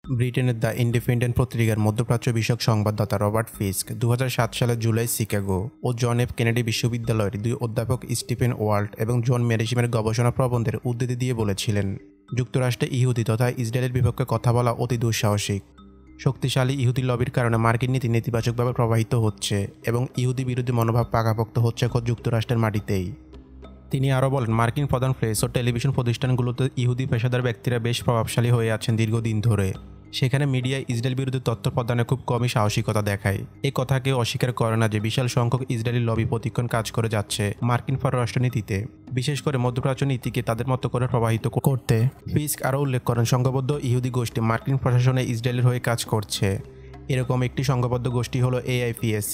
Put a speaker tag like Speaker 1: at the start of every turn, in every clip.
Speaker 1: ব্রিটেনের the independent পত্রিকার মধ্যপ্রাচ্য বিষয়ক সংবাদদাতা রবার্ট ফিস্ক 2007 সালের জুলাই শিকাগো ও জন এফ কেনেডি বিশ্ববিদ্যালয়ের দুই অধ্যাপক স্টিফেন ওয়াল্ট এবং জন মেরিসিমের গবেষণা প্রবন্ধের উদ্ধৃতি দিয়ে বলেছিলেন, যুক্তরাষ্ট্রে ইহুদি তথা ইসরায়েলের বিপক্ষে কথা বলা অতি দুঃসাহসিক। শক্তিশালী ইহুদি লবির কারণে মার্কিন নীতি নেতিবাচকভাবে প্রবাহিত হচ্ছে এবং ইহুদি বিরোধী মনোভাব পাকাপোক্ত হচ্ছে খোদ যুক্তরাষ্ট্রের মাটিতেই। তিনি আরও বলেন, মার্কিন প্রধান প্রেস ও টেলিভিশন প্রতিষ্ঠানগুলোতে ইহুদি পেশাদার ব্যক্তিরা বেশ প্রভাবশালী হয়ে আছেন দীর্ঘদিন ধরে। সেখানে মিডিয়ায় ইসরায়েল বিরোধী তথ্য প্রদানে খুব কমই সাহসিকতা দেখায়। এই কথা কেউ অস্বীকার করে না যে বিশাল সংখ্যক ইসরায়েলি লবি প্রতিক্ষণ কাজ করে যাচ্ছে মার্কিন পররাষ্ট্রনীতিতে, বিশেষ করে মধ্যপ্রাচ্য নীতিকে তাদের মতো করে প্রবাহিত করতে। ফিস্ক আরও উল্লেখ করেন, সংঘবদ্ধ ইহুদি গোষ্ঠী মার্কিন প্রশাসনে ইসরায়েলের হয়ে কাজ করছে। এরকম একটি সংঘবদ্ধ গোষ্ঠী হলো AIPAC,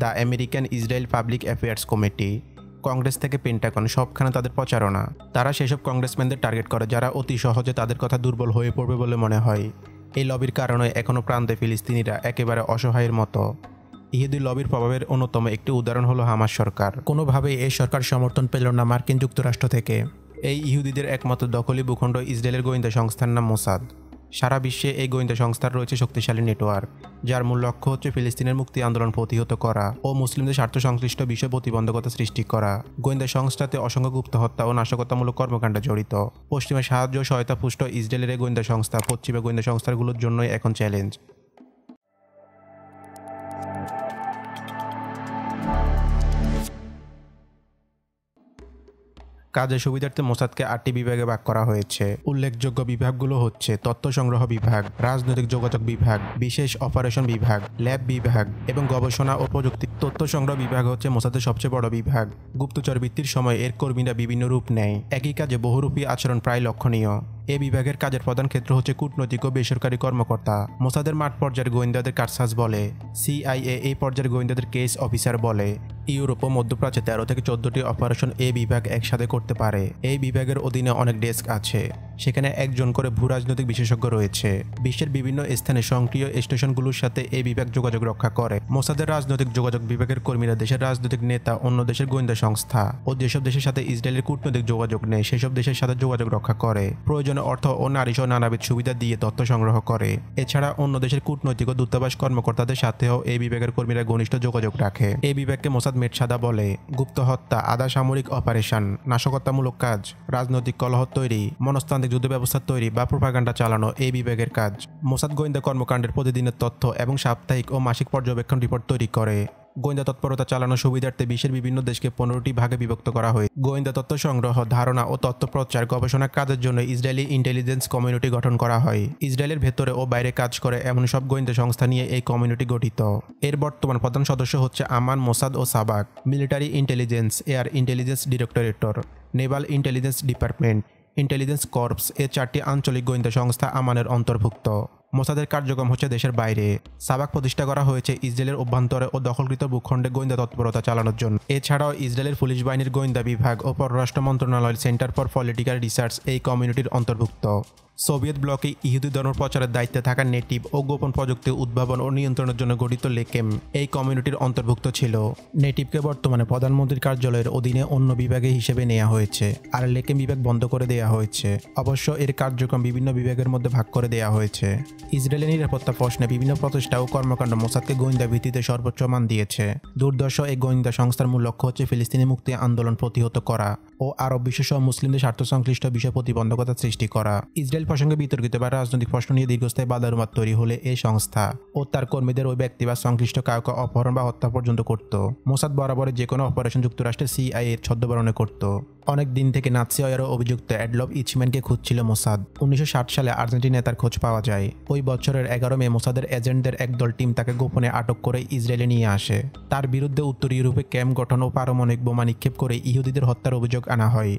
Speaker 1: the American Israel public affairs committee. Congress থেকে পেন্টাগন সবখানে তাদের প্রচারণা। তারা সেসব কংগ্রেসম্যানদের টার্গেট করে যারা অতি সহজে তাদের কথা দুর্বল হয়ে পড়বে বলে মনে হয়। এই লবির কারণে এখনও প্রান্তে ফিলিস্তিনিরা একেবারে অসহায়ের মতো। ইহুদি লবির প্রভাবের অন্যতম একটি উদাহরণ হলো হামাস সরকার। কোনোভাবেই এই সরকার সমর্থন পেল না মার্কিন যুক্তরাষ্ট্র থেকে। এই ইহুদিদের একমাত্র দখলি ভূখণ্ড ইসরায়েলের গোয়েন্দা সংস্থার নাম মোসাদ। সারা বিশ্বে এই গোয়েন্দা সংস্থার রয়েছে শক্তিশালী নেটওয়ার্ক, যার মূল লক্ষ্য হচ্ছে ফিলিস্তিনের মুক্তি আন্দোলন প্রতিহত করা ও মুসলিমদের স্বার্থ সংশ্লিষ্ট বিষয়ে প্রতিবন্ধকতা সৃষ্টি করা। গোয়েন্দা সংস্থাতে অসংখ্য গুপ্ত হত্যা ও নাশকতামূলক কর্মকাণ্ডে জড়িত। পশ্চিমে সাহায্য ও সহায়তা পুষ্ট ইসরায়েলের এই গোয়েন্দা সংস্থা পশ্চিমে গোয়েন্দা সংস্থাগুলোর জন্যই এখন চ্যালেঞ্জ। কাজের সুবিধার্থে মোসাদকে 8টি বিভাগে ভাগ করা হয়েছে। উল্লেখযোগ্য বিভাগগুলো হচ্ছে তথ্য সংগ্রহ বিভাগ, রাজনৈতিক যোগাযোগ বিভাগ, বিশেষ অপারেশন বিভাগ, ল্যাব বিভাগ এবং গবেষণা ও প্রযুক্তি। তথ্য সংগ্রহ বিভাগ হচ্ছে মোসাদের সবচেয়ে বড় বিভাগ। গুপ্তচর বৃত্তির সময় এর কর্মীরা বিভিন্ন রূপ নেয়। একই কাজে বহুরূপী আচরণ প্রায় লক্ষণীয়। এই বিভাগের কাজের প্রধান ক্ষেত্র হচ্ছে কূটনৈতিক ও বেসরকারি কর্মকর্তা। মোসাদের মাঠ পর্যায়ের গোয়েন্দাদের কারসাজ বলে। CIA এই পর্যায়ের গোয়েন্দাদের কেস অফিসার বলে। ইউরোপ ও মধ্যপ্রাচ্যে 13 থেকে 14টি অপারেশন এই বিভাগ একসাথে করতে পারে। এই বিভাগের অধীনে অনেক ডেস্ক আছে, সেখানে একজন করে ভূরাজনৈতিক বিশেষজ্ঞ রয়েছে। বিশ্বের বিভিন্ন স্থানে সক্রিয় স্টেশনগুলোর সাথে এই বিভাগ যোগাযোগ রক্ষা করে। মোসাদের রাজনৈতিক যোগাযোগ বিভাগের কর্মীরা দেশের রাজনৈতিক নেতা, অন্য দেশের গোয়েন্দা সংস্থা ও যেসব দেশের সাথে ইসরায়েলের কূটনৈতিক যোগাযোগ নেই সেসব দেশের সাথে যোগাযোগ রক্ষা করে। প্রয়োজনে অর্থ ও নারীসহ নানাবিধ সুবিধা দিয়ে তথ্য সংগ্রহ করে। এছাড়া অন্য দেশের কূটনৈতিক ও দূতাবাস কর্মকর্তাদের সাথেও এই বিভাগের কর্মীরা ঘনিষ্ঠ যোগাযোগ রাখে। এই বিভাগকে মোসাদ মেটসাদা বলে। গুপ্ত হত্যা, আধা সামরিক অপারেশন, নাশকতামূলক কাজ, রাজনৈতিক কলহ তৈরি, মনস্তান্ত্রিক যুদ্ধ ব্যবস্থা তৈরি বা প্রোপাগান্ডা চালানো এই বিভাগের কাজ। মোসাদ গোয়েন্দা কর্মকাণ্ডের প্রতিদিনের তথ্য এবং সাপ্তাহিক ও মাসিক পর্যবেক্ষণ রিপোর্ট তৈরি করে। গোয়েন্দা তৎপরতা চালানোর সুবিধার্থে বিশ্বের বিভিন্ন দেশকে 15টি ভাগে বিভক্ত করা হয়। গোয়েন্দা তথ্য সংগ্রহ, ধারণা ও তথ্য প্রচার, গবেষণা কাজের জন্য ইসরায়েলি ইন্টেলিজেন্স কমিউনিটি গঠন করা হয়। ইসরায়েলের ভেতরে ও বাইরে কাজ করে এমন সব গোয়েন্দা সংস্থা নিয়ে এই কমিউনিটি গঠিত। এর বর্তমান প্রধান সদস্য হচ্ছে আমান, মোসাদ ও Shabak. Military intelligence, air intelligence directorate, naval intelligence department, intelligence corps এ 4টি আঞ্চলিক গোয়েন্দা সংস্থা আমানের অন্তর্ভুক্ত। মোসাদের কার্যক্রম হচ্ছে দেশের বাইরে। সাবাক প্রতিষ্ঠা করা হয়েছে ইসরায়েলের অভ্যন্তরে ও দখলকৃত ভূখণ্ডে গোয়েন্দা তৎপরতা চালানোর জন্য। এছাড়াও ইসরায়েলের পুলিশ বাহিনীর গোয়েন্দা বিভাগ ও পররাষ্ট্র মন্ত্রণালয়ের সেন্টার ফর পলিটিক্যাল রিসার্চ এই কমিউনিটির অন্তর্ভুক্ত। সোভিয়েত ব্লকে ইহুদি ধর্ম প্রচারের দায়িত্বে থাকা নেটিভ ও গোপন প্রযুক্তি উদ্ভাবন ও নিয়ন্ত্রণের জন্য গঠিত লেকেম এই কমিউনিটির অন্তর্ভুক্ত ছিল। নেটিভকে বর্তমানে প্রধানমন্ত্রীর কার্যালয়ের অধীনে অন্য বিভাগে হিসেবে নেওয়া হয়েছে, আর লেকেম বিভাগ বন্ধ করে দেওয়া হয়েছে। অবশ্য এর কার্যক্রম বিভিন্ন বিভাগের মধ্যে ভাগ করে দেওয়া হয়েছে। ইসরায়েলের নিরাপত্তা প্রশ্নে বিভিন্ন প্রচেষ্টা ও কর্মকাণ্ড মোসাদকে গোয়েন্দা ভিত্তিতে সর্বোচ্চ মান দিয়েছে। দুর্দর্শ এই গোয়েন্দা সংস্থার মূল লক্ষ্য হচ্ছে ফিলিস্তিনি মুক্তি আন্দোলন প্রতিহত করা ও আরব বিশ্বসহ মুসলিমদের স্বার্থ সংশ্লিষ্ট বিষয়ে প্রতিবন্ধকতা সৃষ্টি করা। ইসরায়েল প্রসঙ্গে বিতর্কিত বা রাজনৈতিক প্রশ্ন নিয়ে দীর্ঘস্থায়ী বাদানুবাদ তৈরি হলে এই সংস্থা ও তার কর্মীদের ওই ব্যক্তি বা সংশ্লিষ্ট কাউকে অপহরণ বা হত্যা পর্যন্ত করত। মোসাদ বরাবরের যে কোনো অপারেশন যুক্তরাষ্ট্রের CIA এর ছদ্মবেশে করত। অনেক দিন থেকে নাৎসি ওয়ারে অভিযুক্ত অ্যাডলফ ইচম্যানকে খুঁজছিল মোসাদ। 1960 সালে আর্জেন্টিনা তার খোঁজ পাওয়া যায়। ওই বছরের 11 মে মোসাদের এজেন্টদের একদল টিম তাকে গোপনে আটক করে ইসরায়েলে নিয়ে আসে। তার বিরুদ্ধে উত্তর ইউরোপে ক্যাম্প গঠন ও পারমাণবিক বোমা নিক্ষেপ করে ইহুদিদের হত্যার অভিযোগ আনা হয়।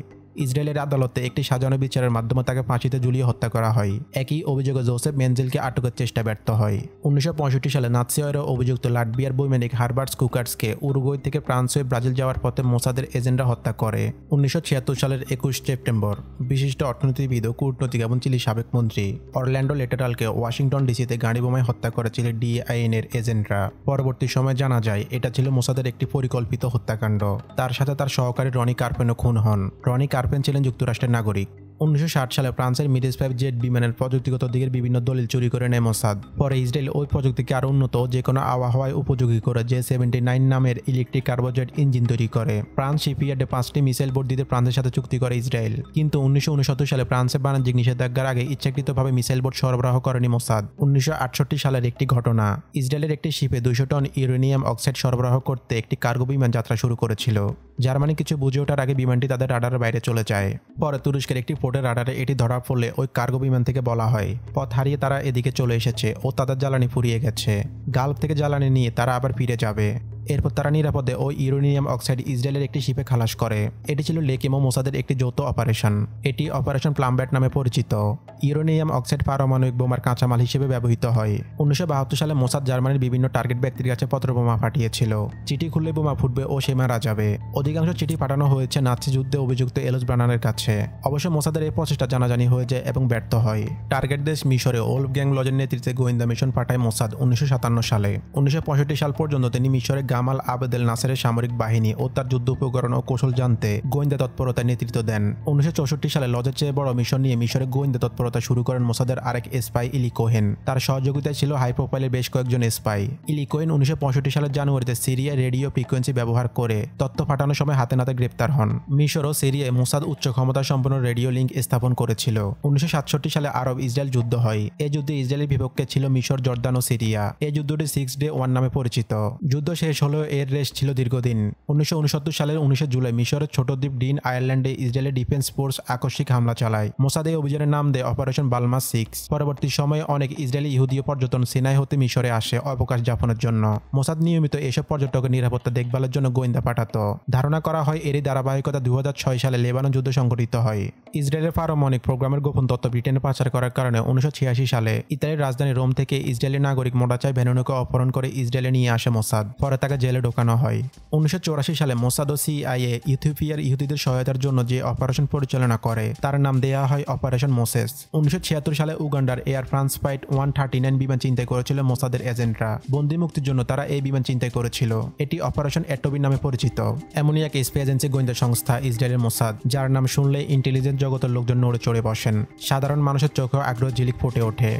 Speaker 1: ইসরায়েলের আদালতে একটি সাজানো বিচারের মাধ্যমে তাকে ফাঁসিতে ঝুলিয়ে হত্যা করা হয়। একই অভিযোগে জোসেফ মেনজেলকে আটকের চেষ্টা ব্যর্থ হয়। 1965 সালে নাৎসি ওয়ারে অভিযুক্ত লাটভিয়ার বৈমানিক হারবার্ট কুকার্সকে উরুগুয়ে থেকে ফ্রান্স হয়ে ব্রাজিল যাওয়ার পথে মোসাদের এজেন্টরা হত্যা করে। 1976 সালের 21 সেপ্টেম্বর বিশিষ্ট অর্থনীতিবিদ ও কূটনৈতিক এবং চিলির সাবেক মন্ত্রী অরল্যান্ডো লেটেরালকে ওয়াশিংটন ডিসিতে গাড়ি বোমায় হত্যা করেছিল DIN এর এজেন্টরা। পরবর্তী সময়ে জানা যায় এটা ছিল মোসাদের একটি পরিকল্পিত হত্যাকাণ্ড। তার সাথে তার সহকারী রনি কার্পেনও খুন হন। রনি কার্পেন ছিলেন যুক্তরাষ্ট্রের নাগরিক। 1960 সালে ফ্রান্সের মিডেস 5 জেট বিমানের প্রযুক্তিগত দিকের বিভিন্ন দলিল চুরি করে নেয় মোসাদ। পরে ইসরায়েল ওই প্রযুক্তিকে আরও উন্নত যে কোনো আবহাওয়ায় উপযোগী করে J-79 নামের ইলেকট্রিক কার্বোজেট ইঞ্জিন তৈরি করে। ফ্রান্স শিপইয়ার্ডে 5টি মিসাইল বোর্ড দিতে ফ্রান্সের সাথে চুক্তি করে ইসরায়েল। কিন্তু 1969 সালে ফ্রান্সের বাণিজ্যিক নিষেধাজ্ঞার আগে ইচ্ছাকৃতভাবে মিসাইল বোর্ড সরবরাহ করেনি মোসাদ। 1968 সালের একটি ঘটনা, ইসরায়েলের একটি শিপে 200 টন ইউরেনিয়াম অক্সাইড সরবরাহ করতে একটি কার্গো বিমান যাত্রা শুরু করেছিল। জার্মানি কিছু বুঝে ওঠার আগে বিমানটি তাদের রাডারের বাইরে চলে যায়। পরে তুরস্কের একটি পোর্টের রাডারে এটি ধরা পড়লে ওই কার্গো বিমান থেকে বলা হয় পথ হারিয়ে তারা এদিকে চলে এসেছে ও তাদের জ্বালানি ফুরিয়ে গেছে। গালফ থেকে জ্বালানি নিয়ে তারা আবার ফিরে যাবে। এরপর তারা নিরাপদে ওই ইউরেনিয়াম অক্সাইড ইসরায়েলের একটি শিপে খালাস করে। এটি ছিল লেকিম ও মোসাদের একটি যৌথ অপারেশন। এটি অপারেশন প্লামব্যাট নামে পরিচিত। ইউরেনিয়াম অক্সাইড পারমাণবিক বোমার কাঁচামাল হিসেবে ব্যবহৃত হয়। 1972 সালে মোসাদ জার্মানির বিভিন্ন টার্গেট ব্যক্তির কাছে পত্রবোমা পাঠিয়েছিল। চিঠি খুললে বোমা ফুটবে ও সে মারা যাবে। অধিকাংশ চিঠি পাঠানো হয়েছে নাৎসি যুদ্ধে অভিযুক্ত এলোস ব্রানানের কাছে। অবশ্য মোসাদের এই প্রচেষ্টা জানাজানি হয়ে যায় এবং ব্যর্থ হয়। টার্গেট দেশ মিশরে ওলফ গ্যাং লজের নেতৃত্বে গোয়েন্দা মিশন পাঠায় মোসাদ 1957 সালে। 1965 সাল পর্যন্ত তিনি মিশরে গামাল আবেদেল নাসেরের সামরিক বাহিনী ও তার যুদ্ধ উপকরণ ও কৌশল জানতে গোয়েন্দা তৎপরতায় নেতৃত্ব দেন। 1964 সালে লজের চেয়ে বড় মিশন নিয়ে মিশরে গোয়েন্দা তৎপরতা শুরু করেন মোসাদের আরেক স্পাই ইলি কোহেন। তার সহযোগিতায় ছিল হাই প্রোফাইলের বেশ কয়েকজন স্পাই। ইলি কোহেন 1965 সালের জানুয়ারিতে সিরিয়া রেডিও ফ্রিকোয়েন্সি ব্যবহার করে তথ্য পাঠানোর সময় হাতে নাতে গ্রেপ্তার হন। মিশর ও সিরিয়ায় মোসাদ উচ্চ ক্ষমতা সম্পন্ন রেডিও লিঙ্ক স্থাপন করেছিল। 1967 সালে আরব ইসরায়েল যুদ্ধ হয়। এই যুদ্ধে ইসরায়েলের বিপক্ষে ছিল মিশর, জর্দান ও সিরিয়া। এই যুদ্ধটি 6 ডে 1 নামে পরিচিত। যুদ্ধ শেষ হলেও এর রেশ ছিল দীর্ঘদিন। 1969 সালের 19 জুলাই মিশরের ছোট দ্বীপ ডিন আয়ারল্যান্ডে ইসরায়েলের ডিফেন্স ফোর্স আকস্মিক হামলা চালায়। মোসাদ এই অভিযানের নাম দেয় অপারেশন বালমাস 6। পরবর্তী সময়ে অনেক ইসরায়েলি ইহুদীয় পর্যটন সিনাই হতে মিশরে আসে অবকাশ যাপনের জন্য। মোসাদ নিয়মিত এসব পর্যটকের নিরাপত্তা দেখভালের জন্য গোয়েন্দা পাঠাতো। ধারণা করা হয় এরই ধারাবাহিকতা 2006 সালে লেবানন যুদ্ধ সংঘটিত হয়। ইসরায়েলের পারমাণবিক প্রোগ্রামের গোপন তথ্য ব্রিটেনে পাচার করার কারণে 1986 সালে ইতালির রাজধানী রোম থেকে ইসরায়েলি নাগরিক মোটাচাই ভেনুনুকে অপহরণ করে ইসরায়েলে নিয়ে আসে মোসাদ। পরে তাকে জেলে ঢোকানো হয়। 1984 সালে মোসাদ ও CIA ইথিওপিয়ার ইহুদিদের সহায়তার জন্য যে অপারেশন পরিচালনা করে তার নাম দেয়া হয় অপারেশন মোসেস। 1976 সালে উগান্ডার এয়ার ফ্রান্স ফ্লাইট 139 বিমান চিন্তাই করেছিল মোসাদের এজেন্টরা। বন্দী মুক্তির জন্য তারা এই বিমান চিন্তাই করেছিল। এটি অপারেশন এটবি নামে পরিচিত। এমনই এক স্পাই এজেন্সি গোয়েন্দা সংস্থা ইসরায়েলের মোসাদ, যার নাম শুনলে ইন্টেলিজেন্স জগতের লোকজন নড়ে চড়ে বসেন। সাধারণ মানুষের চোখেও আগ্রহ ঝিলিক ফুটে ওঠে।